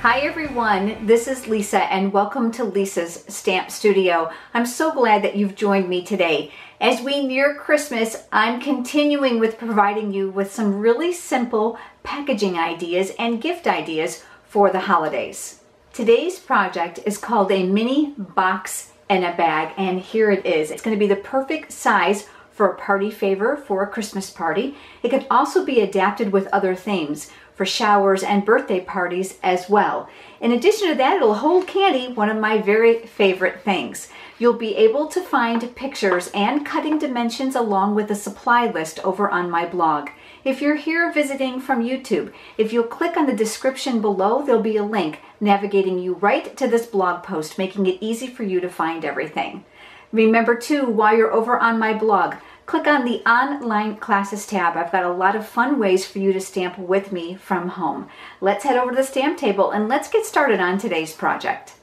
Hi everyone, this is Lisa and welcome to Lisa's Stamp Studio. I'm so glad that you've joined me today. As we near Christmas, I'm continuing with providing you with some really simple packaging ideas and gift ideas for the holidays. Today's project is called a mini box in a bag, and here it is. It's going to be the perfect size for a party favor for a Christmas party. It can also be adapted with other themes for showers and birthday parties as well. In addition to that, it'll hold candy, one of my very favorite things. You'll be able to find pictures and cutting dimensions along with a supply list over on my blog. If you're here visiting from YouTube, if you'll click on the description below, there'll be a link navigating you right to this blog post, making it easy for you to find everything. Remember too, while you're over on my blog, click on the Online Classes tab. I've got a lot of fun ways for you to stamp with me from home. Let's head over to the stamp table and let's get started on today's project.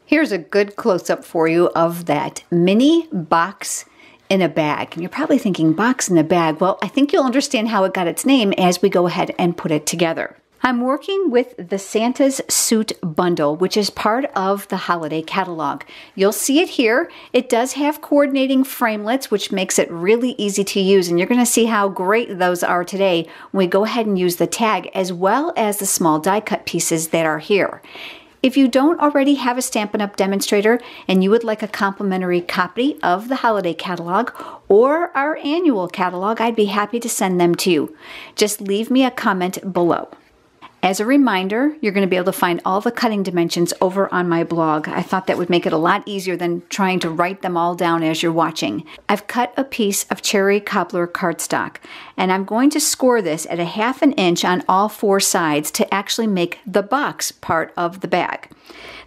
Here's a good close-up for you of that mini box in a bag. And you're probably thinking, box in a bag? Well, I think you'll understand how it got its name as we go ahead and put it together. I'm working with the Santa's Suit bundle, which is part of the holiday catalog. You'll see it here. It does have coordinating framelits, which makes it really easy to use, and you're going to see how great those are today when we go ahead and use the tag as well as the small die cut pieces that are here. If you don't already have a Stampin' Up! Demonstrator and you would like a complimentary copy of the holiday catalog or our annual catalog, I'd be happy to send them to you. Just leave me a comment below. As a reminder, you're going to be able to find all the cutting dimensions over on my blog. I thought that would make it a lot easier than trying to write them all down as you're watching. I've cut a piece of cherry cobbler cardstock, and I'm going to score this at 1/2 inch on all 4 sides to actually make the box part of the bag.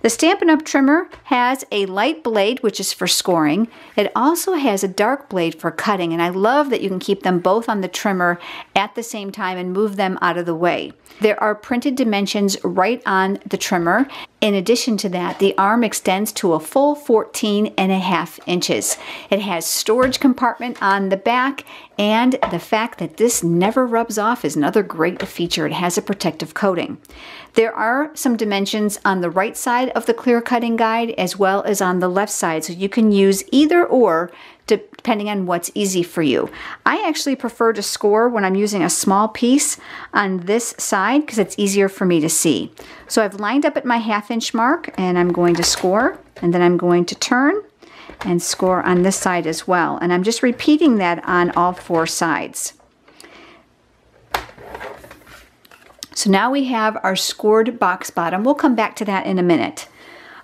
The Stampin' Up! Trimmer has a light blade, which is for scoring. It also has a dark blade for cutting, and I love that you can keep them both on the trimmer at the same time and move them out of the way. There are printed dimensions right on the trimmer. In addition to that, the arm extends to a full 14.5 inches. It has storage compartment on the back, and the fact that this never rubs off is another great feature. It has a protective coating. There are some dimensions on the right side of the clear cutting guide as well as on the left side, so you can use either or depending on what's easy for you. I actually prefer to score when I'm using a small piece on this side because it's easier for me to see. So I've lined up at my 1/2 inch mark and I'm going to score, and then I'm going to turn and score on this side as well. And I'm just repeating that on all 4 sides. So now we have our scored box bottom. We'll come back to that in a minute.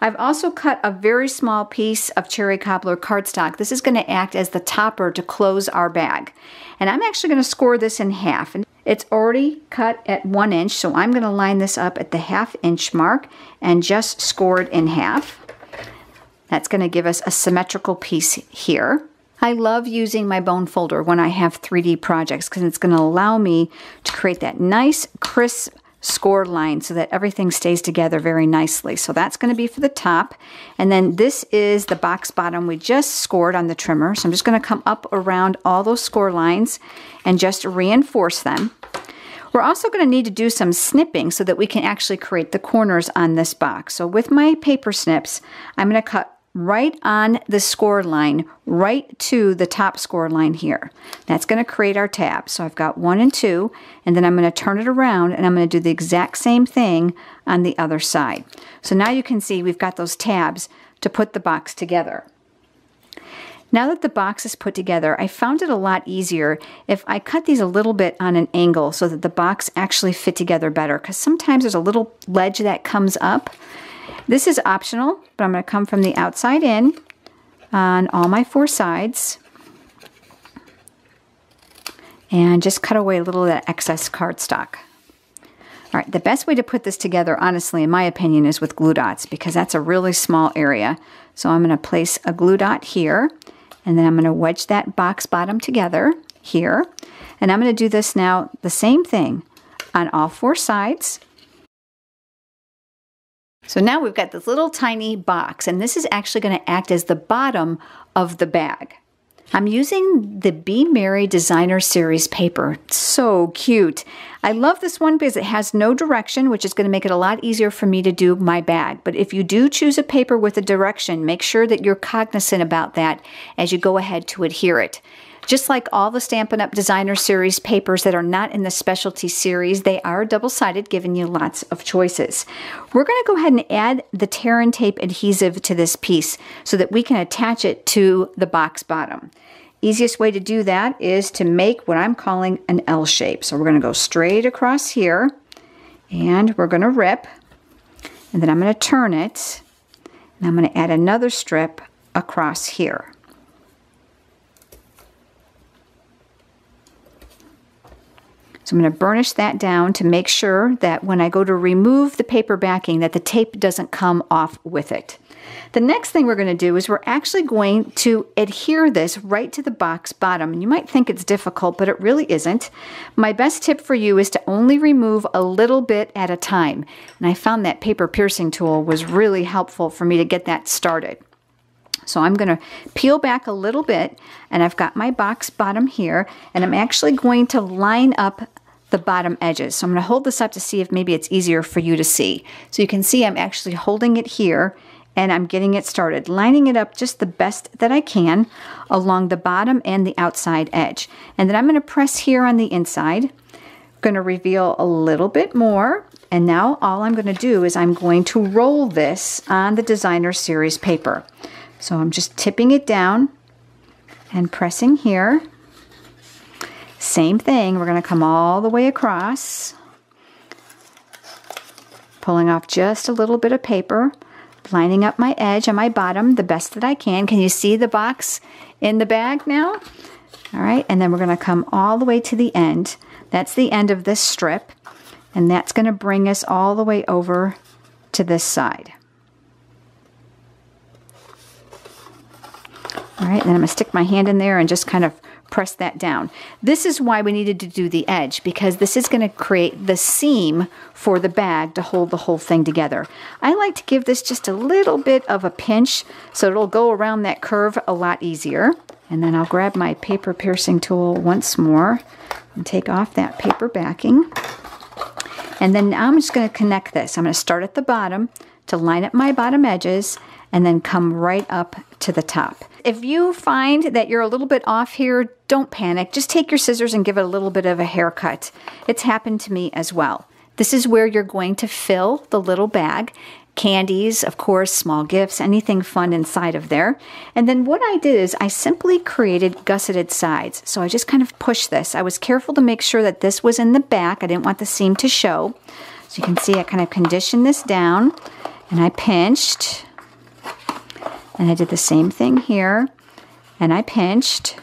I've also cut a very small piece of cherry cobbler cardstock. This is going to act as the topper to close our bag. And I'm actually going to score this in half. And it's already cut at 1 inch, so I'm going to line this up at the 1/2 inch mark and just score it in half. That's going to give us a symmetrical piece here. I love using my bone folder when I have 3D projects because it's going to allow me to create that nice, crisp score line so that everything stays together very nicely. So that's going to be for the top. And then this is the box bottom we just scored on the trimmer. So I'm just going to come up around all those score lines and just reinforce them. We're also going to need to do some snipping so that we can actually create the corners on this box. So with my paper snips, I'm going to cut right on the score line, right to the top score line here. That's going to create our tab. So I've got 1 and 2, and then I'm going to turn it around and I'm going to do the exact same thing on the other side. So now you can see we've got those tabs to put the box together. Now that the box is put together, I found it a lot easier if I cut these a little bit on an angle so that the box actually fit together better, because sometimes there's a little ledge that comes up. This is optional, but I'm going to come from the outside in on all my 4 sides and just cut away a little of that excess cardstock. All right, the best way to put this together, honestly, in my opinion, is with glue dots because that's a really small area. So I'm going to place a glue dot here, and then I'm going to wedge that box bottom together here. And I'm going to do this now, the same thing on all 4 sides. So now we've got this little tiny box, and this is actually going to act as the bottom of the bag. I'm using the Be Merry Designer Series paper. It's so cute. I love this one because it has no direction, which is going to make it a lot easier for me to do my bag. But if you do choose a paper with a direction, make sure that you're cognizant about that as you go ahead to adhere it. Just like all the Stampin' Up! Designer Series papers that are not in the specialty series, they are double-sided, giving you lots of choices. We're going to go ahead and add the tear and tape adhesive to this piece so that we can attach it to the box bottom. Easiest way to do that is to make what I'm calling an L shape. So we're going to go straight across here, and we're going to rip, and then I'm going to turn it, and I'm going to add another strip across here. So I'm going to burnish that down to make sure that when I go to remove the paper backing that the tape doesn't come off with it. The next thing we're going to do is we're actually going to adhere this right to the box bottom. And you might think it's difficult, but it really isn't. My best tip for you is to only remove a little bit at a time. And I found that paper piercing tool was really helpful for me to get that started. So I'm going to peel back a little bit, and I've got my box bottom here, and I'm actually going to line up the bottom edges. So I'm going to hold this up to see if maybe it's easier for you to see. So you can see I'm actually holding it here, and I'm getting it started, lining it up just the best that I can along the bottom and the outside edge. And then I'm going to press here on the inside. I'm going to reveal a little bit more. And now all I'm going to do is I'm going to roll this on the Designer Series paper. So I'm just tipping it down and pressing here. Same thing, we're going to come all the way across, pulling off just a little bit of paper, lining up my edge on my bottom the best that I can. Can you see the box in the bag now? All right, and then we're going to come all the way to the end. That's the end of this strip, and that's going to bring us all the way over to this side. All right, then I'm going to stick my hand in there and just kind of press that down. This is why we needed to do the edge, because this is going to create the seam for the bag to hold the whole thing together. I like to give this just a little bit of a pinch so it'll go around that curve a lot easier. And then I'll grab my paper piercing tool once more and take off that paper backing. And then now I'm just going to connect this. I'm going to start at the bottom to line up my bottom edges and then come right up to the top. If you find that you're a little bit off here, don't panic. Just take your scissors and give it a little bit of a haircut. It's happened to me as well. This is where you're going to fill the little bag. Candies, of course, small gifts, anything fun inside of there. And then what I did is I simply created gusseted sides. So I just kind of pushed this. I was careful to make sure that this was in the back. I didn't want the seam to show. So you can see I kind of conditioned this down and I pinched. And I did the same thing here, and I pinched.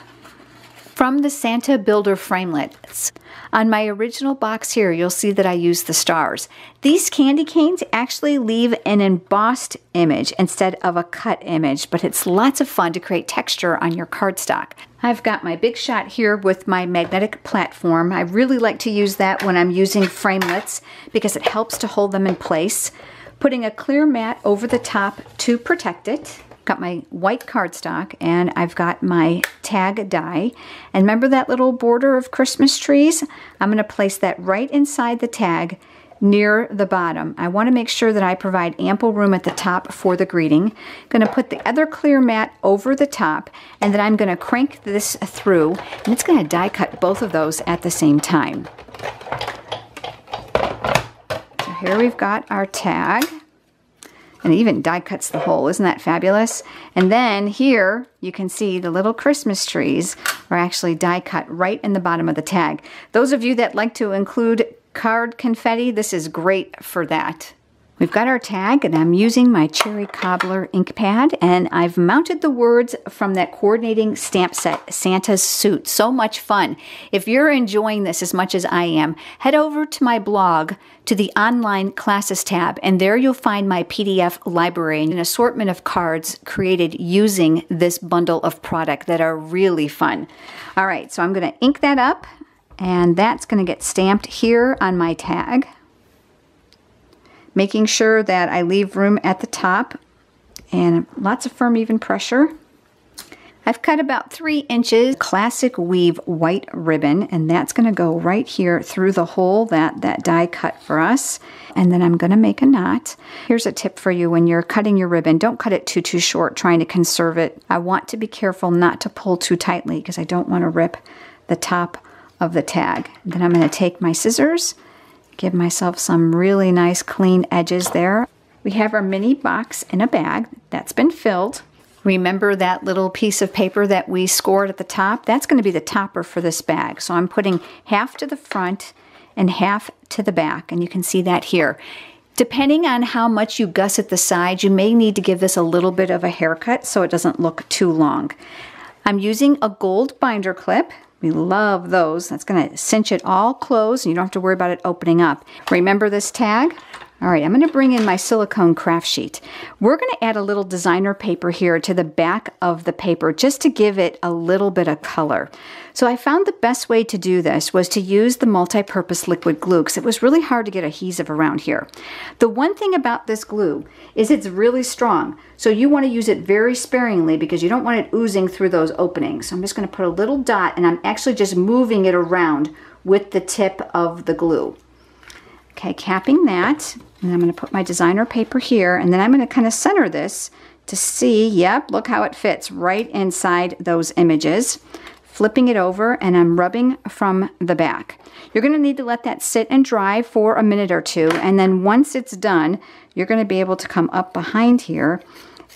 From the Santa Builder framelits, on my original box here, you'll see that I used the stars. These candy canes actually leave an embossed image instead of a cut image, but it's lots of fun to create texture on your cardstock. I've got my Big Shot here with my magnetic platform. I really like to use that when I'm using framelits because it helps to hold them in place. Putting a clear mat over the top to protect it. Got my white cardstock and I've got my tag die. And remember that little border of Christmas trees? I'm going to place that right inside the tag near the bottom. I want to make sure that I provide ample room at the top for the greeting. I'm going to put the other clear mat over the top, and then I'm going to crank this through, and it's going to die cut both of those at the same time. So here we've got our tag. And it even die cuts the hole. Isn't that fabulous? And then here you can see the little Christmas trees are actually die cut right in the bottom of the tag. Those of you that like to include card confetti, this is great for that. We've got our tag, and I'm using my Cherry Cobbler ink pad, and I've mounted the words from that coordinating stamp set, Santa's Suit. So much fun. If you're enjoying this as much as I am, head over to my blog to the online classes tab, and there you'll find my PDF library and an assortment of cards created using this bundle of product that are really fun. All right, so I'm going to ink that up, and that's going to get stamped here on my tag. Making sure that I leave room at the top and lots of firm, even pressure. I've cut about 3 inches classic weave white ribbon, and that's going to go right here through the hole that die cut for us. And then I'm going to make a knot. Here's a tip for you when you're cutting your ribbon. Don't cut it too short, trying to conserve it. I want to be careful not to pull too tightly because I don't want to rip the top of the tag. And then I'm going to take my scissors, give myself some really nice clean edges there. We have our mini box in a bag that's been filled. Remember that little piece of paper that we scored at the top? That's going to be the topper for this bag. So I'm putting half to the front and half to the back, and you can see that here. Depending on how much you gusset the sides, you may need to give this a little bit of a haircut so it doesn't look too long. I'm using a gold binder clip. We love those. That's going to cinch it all closed, and you don't have to worry about it opening up. Remember this tag? All right, I'm going to bring in my silicone craft sheet. We're going to add a little designer paper here to the back of the paper just to give it a little bit of color. So I found the best way to do this was to use the multi-purpose liquid glue because it was really hard to get adhesive around here. The one thing about this glue is it's really strong. So you want to use it very sparingly because you don't want it oozing through those openings. So I'm just going to put a little dot, and I'm actually just moving it around with the tip of the glue. Okay, capping that, and I'm going to put my designer paper here, and then I'm going to kind of center this to see, yep, look how it fits right inside those images. Flipping it over, and I'm rubbing from the back. You're going to need to let that sit and dry for a minute or two, and then once it's done, you're going to be able to come up behind here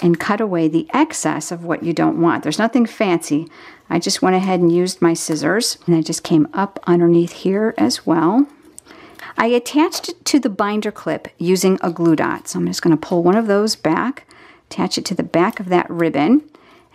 and cut away the excess of what you don't want. There's nothing fancy. I just went ahead and used my scissors, and I just came up underneath here as well. I attached it to the binder clip using a glue dot. So I'm just going to pull one of those back, attach it to the back of that ribbon,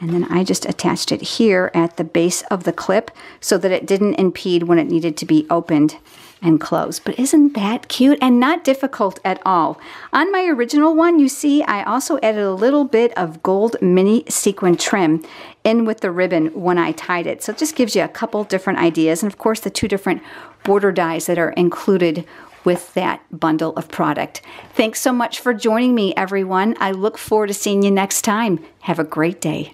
and then I just attached it here at the base of the clip so that it didn't impede when it needed to be opened and closed. But isn't that cute and not difficult at all? On my original one, you see I also added a little bit of gold mini sequin trim in with the ribbon when I tied it. So it just gives you a couple different ideas, and of course the 2 different border dies that are included with that bundle of product. Thanks so much for joining me, everyone. I look forward to seeing you next time. Have a great day.